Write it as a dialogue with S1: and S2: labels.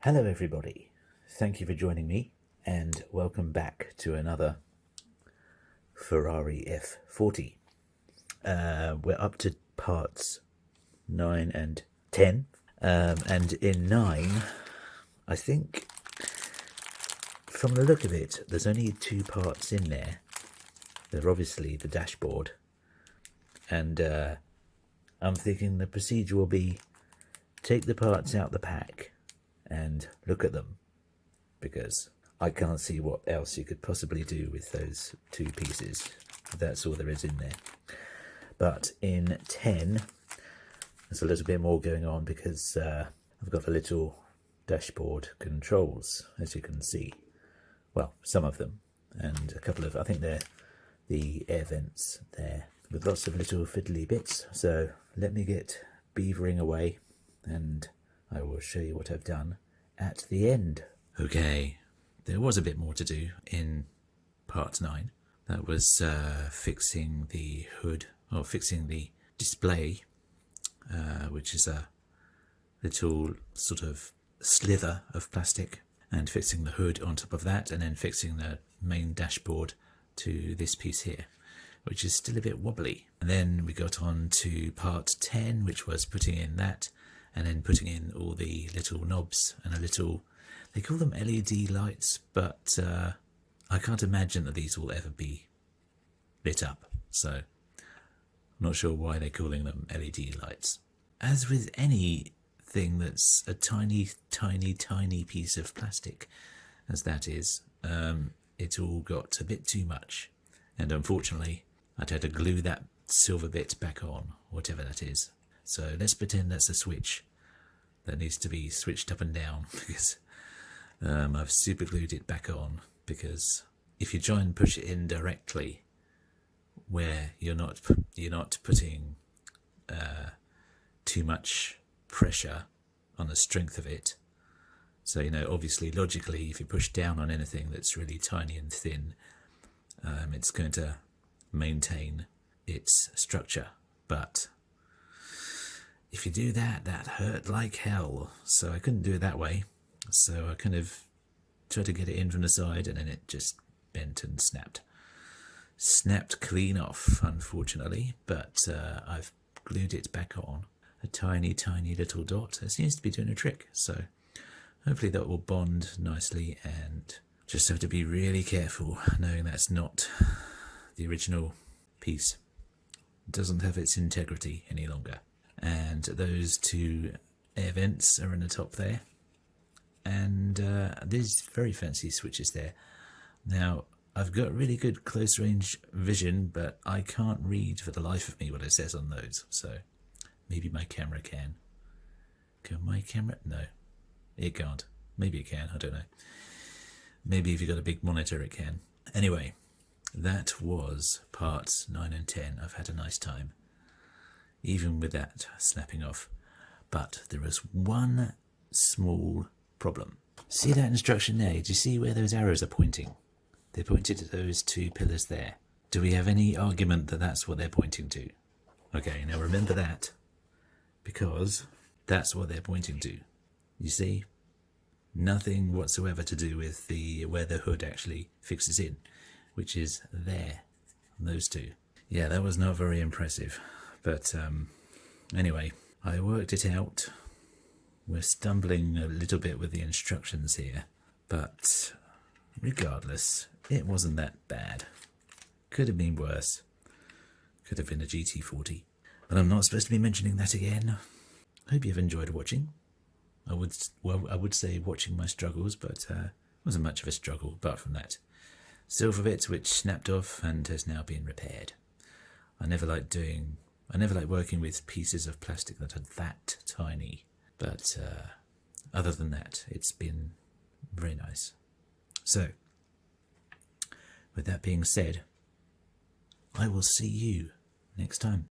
S1: Hello everybody, thank you for joining me and welcome back to another Ferrari F40. We're up to parts 9 and 10, and in 9 I think from the look of it there's only 2 parts in there. They're obviously the dashboard, and I'm thinking the procedure will be take the parts out the pack and look at them, because I can't see what else you could possibly do with those 2 pieces. That's all there is in there. But in 10 there's a little bit more going on, because I've got the little dashboard controls, as you can see. Well, some of them, and a couple of, I think they're the air vents there, with lots of little fiddly bits. So let me get beavering away and I will show you what I've done at the end. Okay, there was a bit more to do in part 9. That was fixing the hood, or fixing the display, which is a little sort of slither of plastic, and fixing the hood on top of that, and then fixing the main dashboard to this piece here, which is still a bit wobbly. And then we got on to part 10, which was putting in that, and then putting in all the little knobs and a little, they call them LED lights, but I can't imagine that these will ever be lit up, so I'm not sure why they're calling them LED lights. As with anything that's a tiny piece of plastic, as that is, it all got a bit too much, and unfortunately I'd had to glue that silver bit back on, whatever that is. So let's pretend that's a switch that needs to be switched up and down, because I've super glued it back on, because if you try and push it in directly where you're not putting too much pressure on the strength of it, so obviously logically if you push down on anything that's really tiny and thin, it's going to maintain its structure, but if you do that, that hurt like hell. So I couldn't do it that way. So I kind of tried to get it in from the side, and then it just bent and snapped. Snapped clean off, unfortunately, but I've glued it back on. A tiny little dot. It seems to be doing a trick. So hopefully that will bond nicely, and just have to be really careful knowing that's not the original piece. It doesn't have its integrity any longer. And those 2 air vents are in the top there, and there's very fancy switches there. Now I've got really good close range vision, but I can't read for the life of me what it says on those, so maybe my camera can. Can my camera? No, it can't. Maybe it can, I don't know. Maybe if you've got a big monitor it can. Anyway, that was parts 9 and 10. I've had a nice time, even with that snapping off. But there is one small problem. See that instruction there? Do you see where those arrows are pointing? They're pointed to those 2 pillars there. Do we have any argument that that's what they're pointing to? Okay, now remember that, because that's what they're pointing to. You see? Nothing whatsoever to do with where the hood actually fixes in, which is there, those 2. Yeah, that was not very impressive. But anyway, I worked it out. We're stumbling a little bit with the instructions here, but regardless, it wasn't that bad. Could have been worse. Could have been a GT40. But I'm not supposed to be mentioning that again. Hope you've enjoyed watching. I would say watching my struggles, but it wasn't much of a struggle apart from that silver bit which snapped off and has now been repaired. I never liked working with pieces of plastic that are that tiny, but other than that, it's been very nice. So, with that being said, I will see you next time.